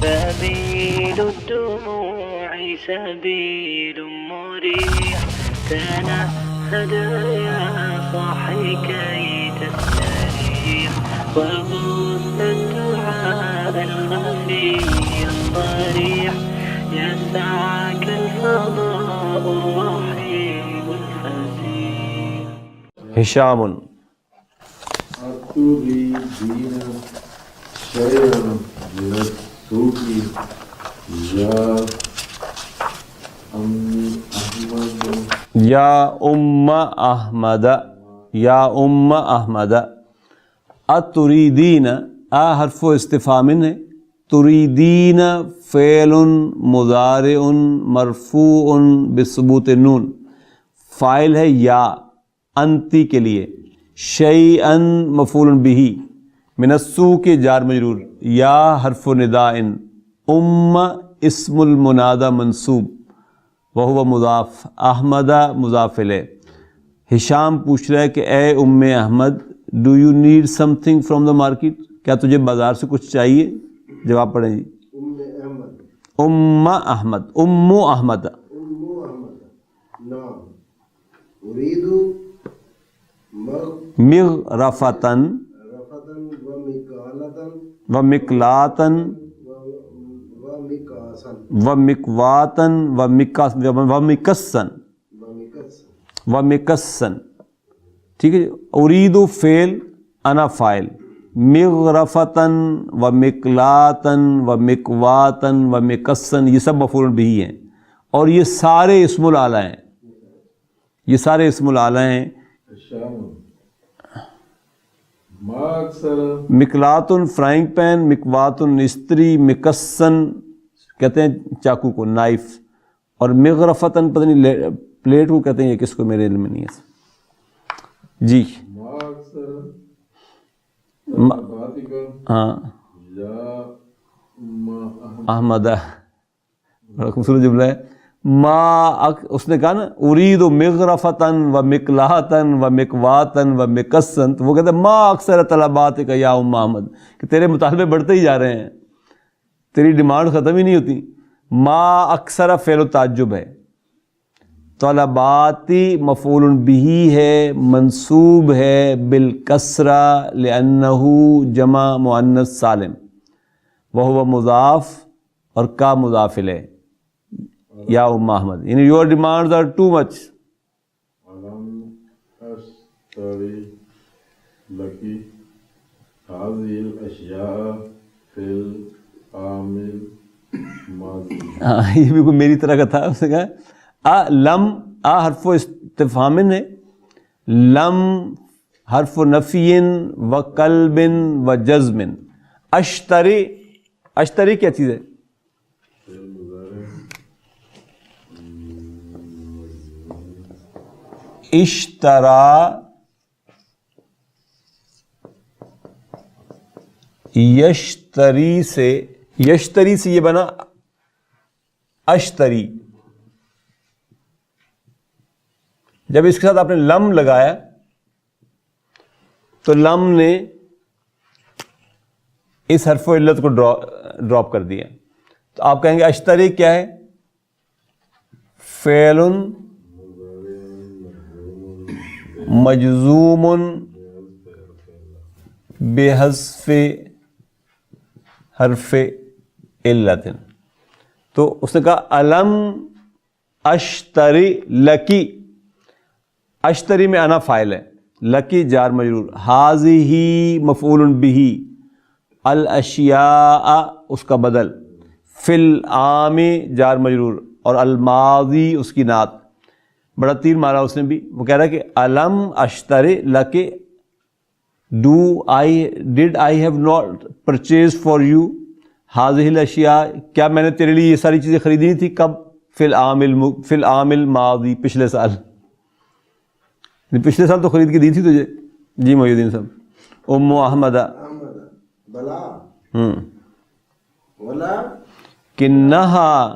سبيل الدموع سبيل مريح تنهد يا صاحي كي تستريح وبث الدعاء الخفي الصريح يسعك الفضاء الرحيم الفسيح. هشام أتريدين شيئا من السوق يا أمي أحمد یا احمد یا احمد. اتریدین حرف استفہام ہے. تریدین فعل مضارع مرفوع بثبوت نون. فاعل ہے یا انتی کے لیے. شیئا مفعول بہ من السوق جار مجرور. یا حرف نداء. اسم المنادى منصوب وہو مضاف. احمد مضاف الیہ. ہشام پوچھ رہا ہے کہ اے Ahmad do you need something from the market. کیا تجھے بازار سے کچھ چاہیے؟ جواب پڑھیں جی. احمد احمد نعم أريد مغرفتن ومکلاتن ومکواتن ومکسن. ٹھیک ہے. ارید فعل انا فاعل. مغرفتن ومکلاتن ومکواتن ومکسن یہ سب مفعول بہ ہیں اور یہ سارے اسم الاعلی ہیں. یہ سارے اسم الاعلی ہیں. مکلاتن فرائنگ پین، مکواتن استری، مکسن کہتے ہیں چاقو کو، نائف، اور مغرفتن پتہ نہیں پلیٹ کو کہتے ہیں. یہ کس کو میرے علم میں نہیں ہے جی. ہاں احمد بڑا خوبصورت جملہ ہے. اس نے کہا نا ارید مغرفتن و مکلاتن و مکواتن و مکسن، تو وہ کہتے ہیں ما اکثر طلبات کا یا احمد، کہ تیرے مطالبے بڑھتے ہی جا رہے ہیں، تیری ڈیمانڈ ختم ہی نہیں ہوتی. ما اکثر فعل و تعجب ہے. طلباتی مفعول بہ ہے، منصوب ہے بالکسرہ لأنہ جمع مؤنث سالم، وہو مضاف اور کا مضاف الیہ. یا احمد یعنی your demands are too much. علم اشتری لکی هذه الاشیاء فی العامل ماضی. یہ بھی کوئی میری طرح کا تھا. اس نے کہا لم حرف استفہام ہے، لم حرف نفی و قلب و جزم. اشتری کیا چیز ہے؟ اشترا یشتری سے یہ بنا اشتری. جب اس کے ساتھ آپ نے لم لگایا تو لم نے اس حرف و علت کو ڈراپ کر دیا. تو آپ کہیں گے اشتری کیا ہے؟ فعل مجزوم بحذف حرف علت. تو اس نے کہا الم اشتری لکی. اشتری میں انا فاعل ہے، لکی جار مجرور، ہذہ مفعول بہ، الاشیاء اس کا بدل، فی العام جار مجرور، اور الماضی اس کی نعت. بڑا تیر مارا اس نے بھی. وہ کہہ رہا ہے کہ الم اشتری لکی، did I have not purchase for you ہذہ الاشیاء، کیا میں نے تیرے لیے یہ ساری چیزیں خریدی نہیں تھی؟ کب؟ فی العام الماضی، پچھلے سال. پچھلے سال تو خرید کے دی تھی تجھے. جی محی الدین صاحب. احمد بلا کنہا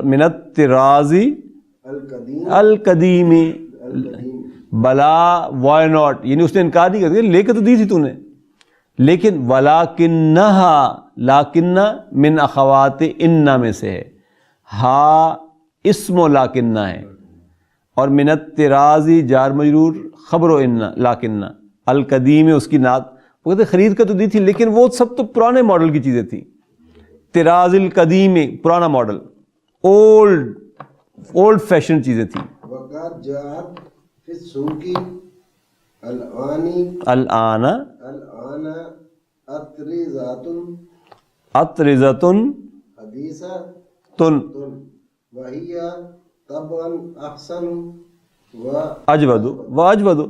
من الطراز القدیم. بلا وائی ناٹ، یعنی اس نے انکار نہیں کر دیا، لے کے تو دی تھی تو نے، لیکن ولاکنہا، لاکنہ من اخوات انہ میں سے ہے، ہا اسم و لاکنہ ہے، اور من الطرازی جار مجرور خبر و انہ لاکنہ، القدیم اس کی نعت، وہ کہتے خرید کا تو دی تھی لیکن وہ سب تو پرانے ماڈل کی چیزیں تھیں، طراز القدیم پرانا ماڈل، اولڈ فیشن چیزیں تھیں. وقد جاءت فی السوق الآنی الآن الآن اطرزات اطرزۃ حدیثہ تن وہی طبعا احسن اجود واجود.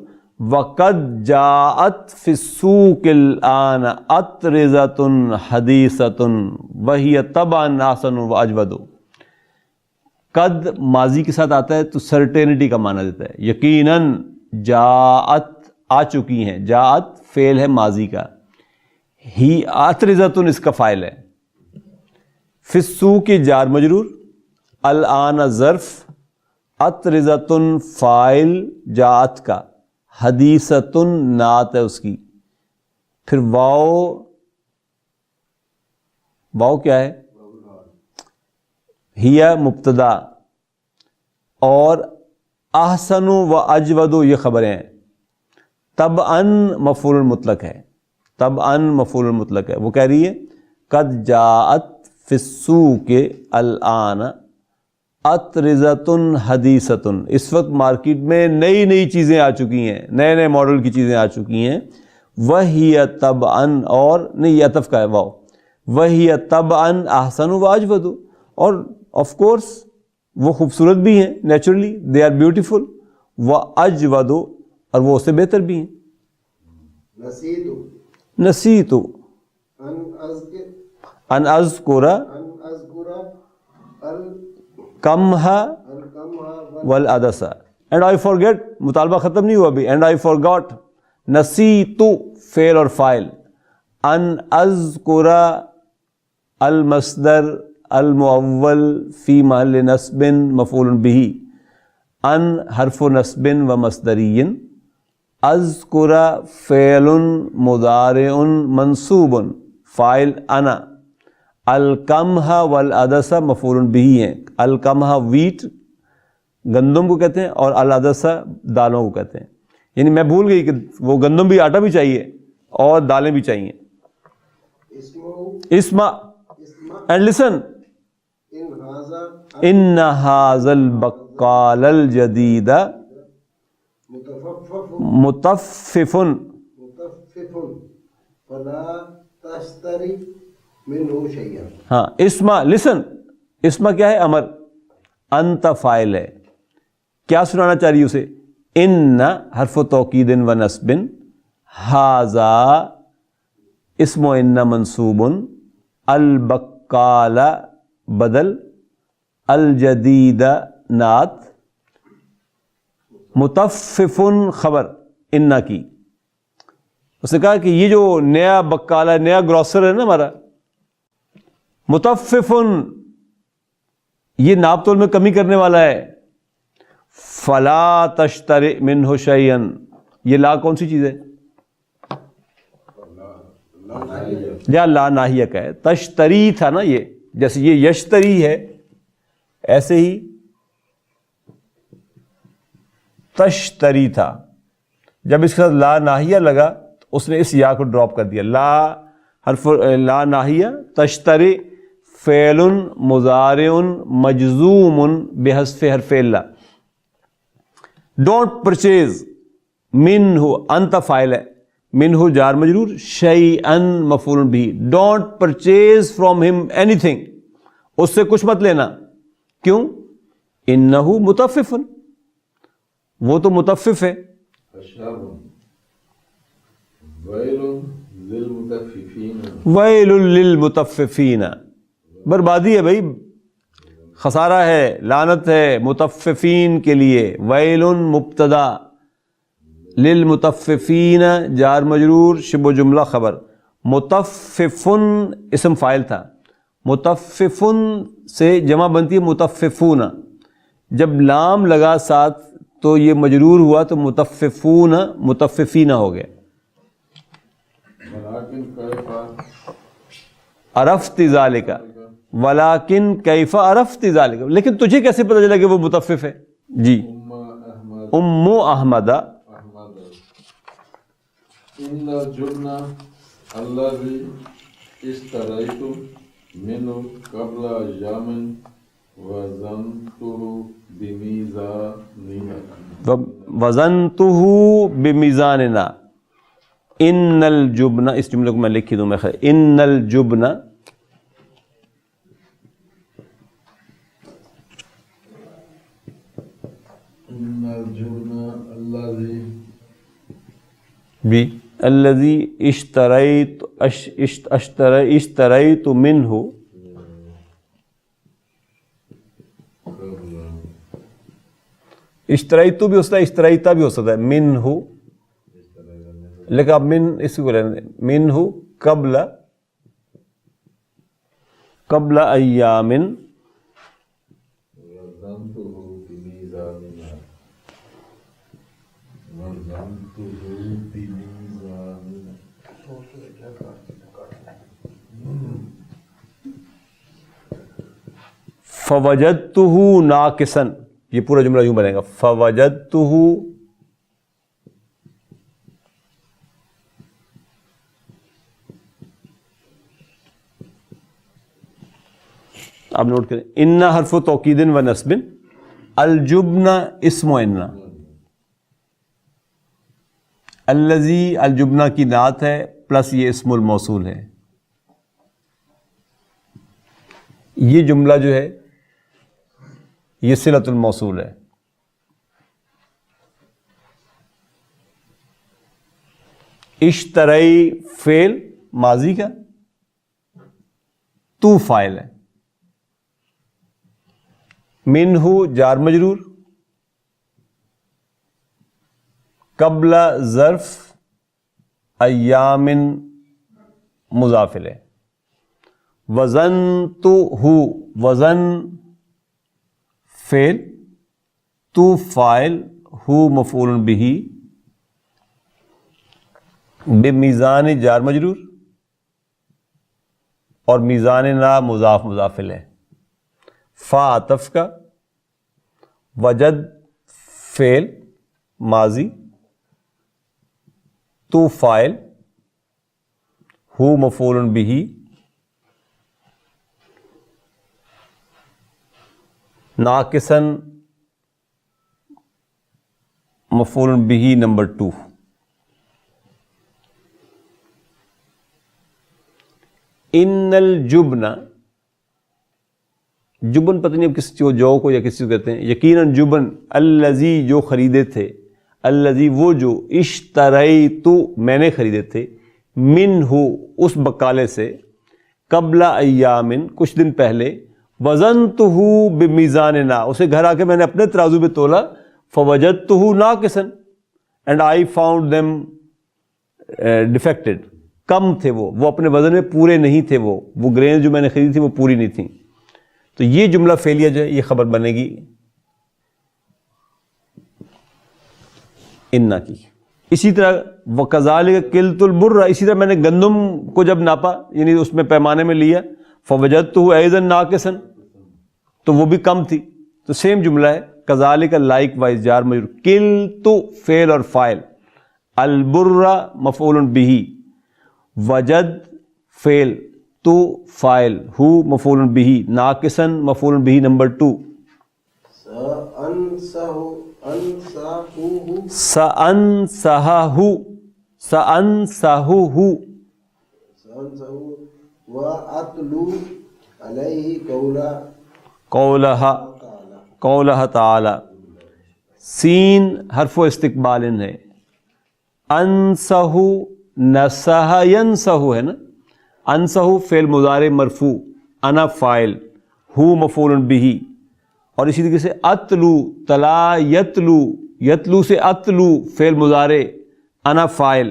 وقد جاءت فی السوق الآن اطرزۃ حدیثۃ وہی طبعا احسن واجود. قد ماضی کے ساتھ آتا ہے تو سرٹینٹی کا معنی دیتا ہے، یقیناً جاءت آ چکی ہیں، جاءت فعل ہے ماضی کا، ہی اطرزۃ اس کا فاعل ہے، فی السوق جار مجرور، الآن ظرف، اطرزۃ فاعل جاءت کا، حدیثۃ نعت ہے اس کی. پھر واو کیا ہے؟ ہی مبتدا، اور احسن و اجود یہ خبریں ہیں. طبعاً مفعول مطلق ہے، طبعاً مفعول مطلق ہے. وہ کہہ رہی ہے قد جاءت فی السوق الآن اطرزۃ حدیثۃ، اس وقت مارکیٹ میں نئی نئی چیزیں آ چکی ہیں، نئے نئے ماڈل کی چیزیں آ چکی ہیں. وہی طبعاً، اور نہیں یہ عطف کا ہے واو، وہی طبعاً احسن و اجود، اور آف کورس وہ خوبصورت بھی ہیں، نیچرلی دے آر بیوٹیفل، و اجود، اور وہ اس سے بہتر بھی ہیں. نسیت ان اذکر القمح والعدس، اینڈ آئی فارگیٹ، مطالبہ ختم نہیں ہوا ابھی، اینڈ آئی فارگاٹ، نسیت فعل اور فاعل، ان اذکر المصدر المؤول فی محل نصب مفعول به، ان حرف نصب و مصدری، اذکر فعل مضارع منصوب فاعل انا، القمح والعدس مفعول به ہیں. القمح ویٹ گندم کو کہتے ہیں، اور العدس دالوں کو کہتے ہیں. یعنی میں بھول گئی کہ وہ گندم بھی، آٹا بھی چاہیے اور دالیں بھی چاہیے. اسما اینڈ لسن، ان ھذا البقال الجدید مطفف فلا تشتری منہ شیئا. ہاں اسما لسن، اسما کیا ہے؟ امر، انت فاعل ہے. کیا سنانا چاہ رہی اسے؟ ان حرف توکید و نصب، ھذا اسم و ان منصوب، البقال بدل، الجدید نعت، مطفف خبر انا کی. اس نے کہا کہ یہ جو نیا بقالہ، نیا گروسر ہے نا ہمارا، مطفف یہ ناپ تول میں کمی کرنے والا ہے. فلا تشتری منہ شیئا، یہ لا کون سی چیز ہے؟ یا لا ناہیہ کا ہے. تشتری تھا نا، یہ جیسے یہ یشتری ہے، ایسے ہی تشتری تھا. جب اس کے ساتھ لا ناہیہ لگا تو اس نے اس یا کو ڈراپ کر دیا. لا حرف لا ناہیہ، تشتری فعل مضارع مجزوم بحذف حرف الا. ڈونٹ پرچیز، منہ انت فاعل ہے، منہ جار مجرور، شیئا مفعول بھی. ڈونٹ پرچیز فرام ہم اینی تھنگ، اس سے کچھ مت لینا. کیوں؟ انہ مطفف، وہ تو مطفف ہے. ویل للمطففین، بربادی ہے بھائی، خسارہ ہے، لعنت ہے مطففین کے لیے. ویل مبتدا، للمطففین جار مجرور شبہ جملہ خبر. مطففن اسم فاعل تھا، مطففن سے جمع بنتی ہے مطففون. جب لام لگا ساتھ تو یہ مجرور ہوا تو مطففون مطففین ہو گئے. عرفت ذالک، ولیکن کیف عرفت ذالک، لیکن تجھے کیسے پتہ چلا کہ وہ مطفف ہے؟ جی ام احمد ان الجبن الذي اشتريت منه قبل ايام وزنته بمیزاننا، ان الجبن، اس جملے کو میں لکھ دوں میں خیر، ان الجبن بھی الذی اشتریت منہ، اشتریت بھی ہو سکتا ہے، اشتریتا بھی ہو سکتا ہے، منہ، لیکن اب من اس کو لینے منہ قبل ایام، فوجدتہ ناقصا، یہ پورا جملہ یوں بنے گا، فوجدتہ آپ نوٹ کریں، ان حرف توکید و نصب، الجبن اسم ان، الذی الجبنہ کی نعت ہے پلس یہ اسم الموصول ہے. یہ جملہ جو ہے یہ صلۃ الموصول ہے. اشتری فعل ماضی کا، تو فاعل ہے، منہ جار مجرور، قبل ظرف، ایام مضاف ہے، وزنتہ وزن فعل، تو فاعل، ہو مفعول بہ، بمیزان جار مجرور، اور میزان نا مضاف مضاف ہے، فا عطف کا، وجد فعل ماضی، تو فاعل، ہو مفعول بہ، ناقصا مفعول بہ نمبر 2. ان الجبن، جبن پتہ نہیں اب کس جو کو یا کسی کو کہتے ہیں، یقیناً جبن، الذی جو خریدے تھے، الذی وہ جو، اشتریت میں نے خریدے تھے، منہ اس بقالے سے، قبل ایام کچھ دن پہلے، وزنتہ بمیزاننا اسے گھر آ کے میں نے اپنے ترازو پہ تولا، فوجدتہ ناقصا and I found them defected, کم تھے وہ اپنے وزن میں پورے نہیں تھے، وہ گرین جو میں نے خریدی تھی وہ پوری نہیں تھیں. تو یہ جملہ فعلیہ جو ہے یہ خبر بنے گی انا کی. اسی طرح وَكَذَلِكَ كِلْتُ الْبُرَّ، اسی طرح میں نے گندم کو جب ناپا، یعنی اس میں پیمانے میں لیا، فَوَجَدْتُهُ أَيْضًا نَاقِصًا، تو وہ بھی کم تھی. تو سیم جملہ ہے، كَذَلِكَ لائک وائز جار مجرور، كِلْتُ فعل اور فاعل، البر مفعول بہ، وجد فعل، تو فاعل، ہو مفعول بہ، ناقصا مفعول بہ نمبر 2. سأنسہہ وَأَتْلُو عَلَيْهِ قولہ تعالی. سین حرف و استقبال ہے، انسہ نسہ ینسہ ہے نا، انسہ فعل مضارع مرفوع، انا فاعل، ہو مفعول بہ، اور اسی طریقے سے اتلو تلا یتلو، یتلو سے اتلو فعل مضارع، انا فاعل،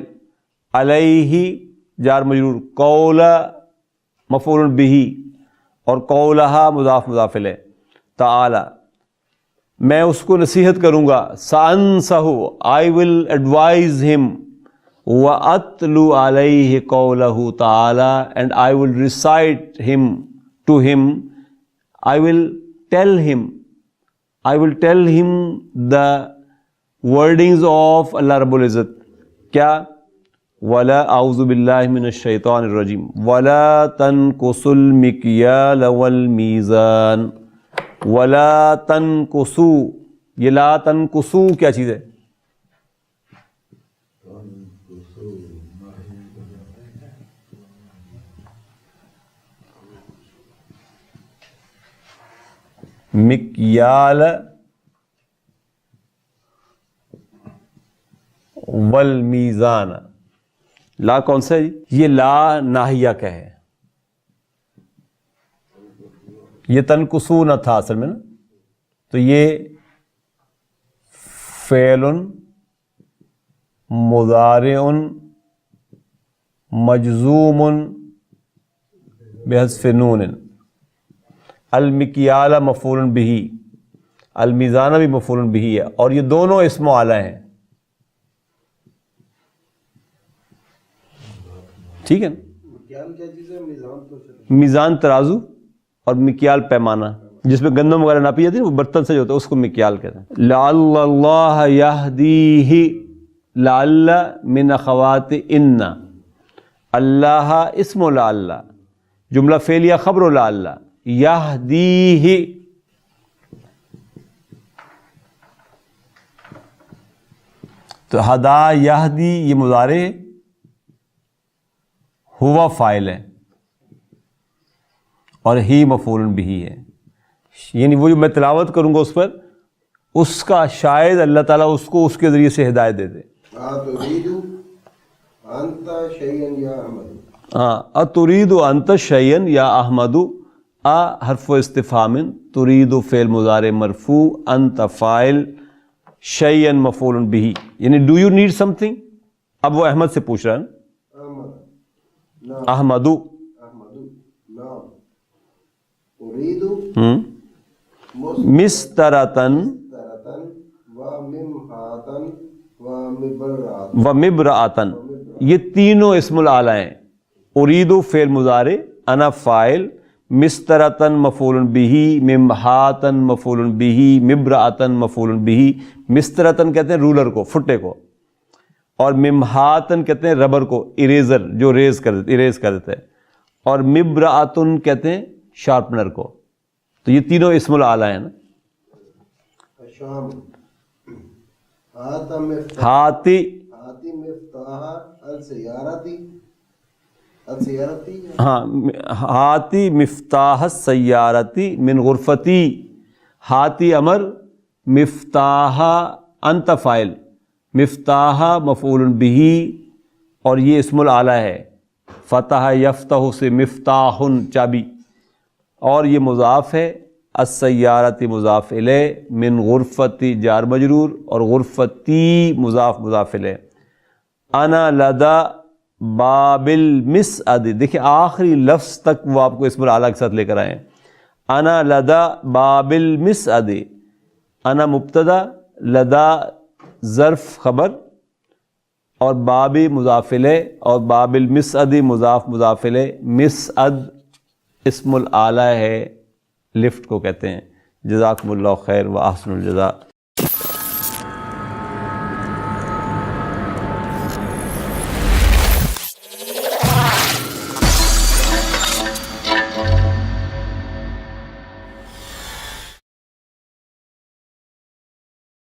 علیہ جار مجرور، قول مفعول بہ، اور قولہ مضاف مضاف الیہ. تعالی میں اس کو نصیحت کروں گا، سأنسہ آئی ول ایڈوائز ہم، وَأَتْلُ عَلَيْهِ قَوْلَهُ تَعَالَى, and I will recite to him, I will tell him the wordings of Allah Rabbul Izzat. کیا؟ وَلَا أَعُوذُ بِاللَّهِ مِنَ الشَّيْطَانِ الرَّجِيمِ وَلَا تَنْقُصُوا الْمِكْيَالَ وَالْمِيزَانَ. وَلَا تَنْقُصُوا، یہ لا تنقصوا کیا چیز ہے؟ مکیال والمیزان. لا کون سا ہے جی؟ یہ لا ناہیہ کا ہے. یہ تنقصو نہ تھا اصل میں نا، تو یہ فعل مضارع مجزوم بحذف نون. المکیال مفعول بہ، المیزان بھی مفعول بہ ہے، اور یہ دونوں اسم و اعلی ہیں. ٹھیک ہے نا؟ مکیال کیا چیز ہے؟ میزان تو میزان ترازو، اور مکیال پیمانہ، جس میں گندم وغیرہ ناپی جاتی ہے وہ برتن سے جو ہوتا ہے اس کو مکیال کہتے ہیں. لعل اللہ یہدیہ، لعل من اخوات ان، اللہ اسم لعل، جملہ فعلیہ خبر لعل، یہدیہ تو ہدا یہدی یہ مضارع ہے، ہوا فاعل ہے، اور ہی مفعول بہ ہے. یعنی وہ جو میں تلاوت کروں گا اس پر، اس کا شاید اللہ تعالیٰ اس کو اس کے ذریعے سے ہدایت دے دے. تريد انت شيئا يا احمد. اتريد انت شيئا یا احمد. حرف استفہام، تريد فعل مضارع مرفوع، انت فاعل، شيئا مفعول بہ. یعنی do you need some thing. اب وہ احمد سے پوچھ رہا ہے نا. احمد نعم. اريد مسترتن وممحاتن ومبرعاتن. ومبرعاتن، یہ تینوں اسم الاعلی ہیں. اريد فعل مضارع، انا فاعل، مسترتن مفعول بہ، ممحاتن مفعول بہ، مبرعاتن مفعول بہ. مسترتن کہتے ہیں رولر کو، فٹے کو، اور ممحاتن کہتے ہیں ربر کو، اریزر جو اریز کر دیتا ہے، اور مبرعاتن کہتے ہیں شارپنر کو. تو یہ تینوں اسم الاعلی ہیں نا. الشام. ہاتی مفتاح السیارتی. ہاں، ہاتی مفتاح السیارتی من غرفتی. ہاتی امر، مفتاح انت فاعل، مفتاح مفعول بہ، اور یہ اسم الاعلی ہے. فتح یفتح سے مفتاح چابی، اور یہ مضاف ہے. السیارتی مضاف الیہ، من غرفتی جار مجرور، اور غرفتی مضاف الیہ. انا لدا باب المسعد. دیکھیں آخری لفظ تک وہ آپ کو اسم الاعلی کے ساتھ لے کر آئے ہیں. انا لدا باب المسعد. انا مبتدا، لدا ظرف خبر، اور باب مضاف الیہ، اور باب المسعد مضاف الیہ. مسعد اسم الاعلی ہے، لفٹ کو کہتے ہیں. جزاکم اللہ خیر و احسن الجزاء.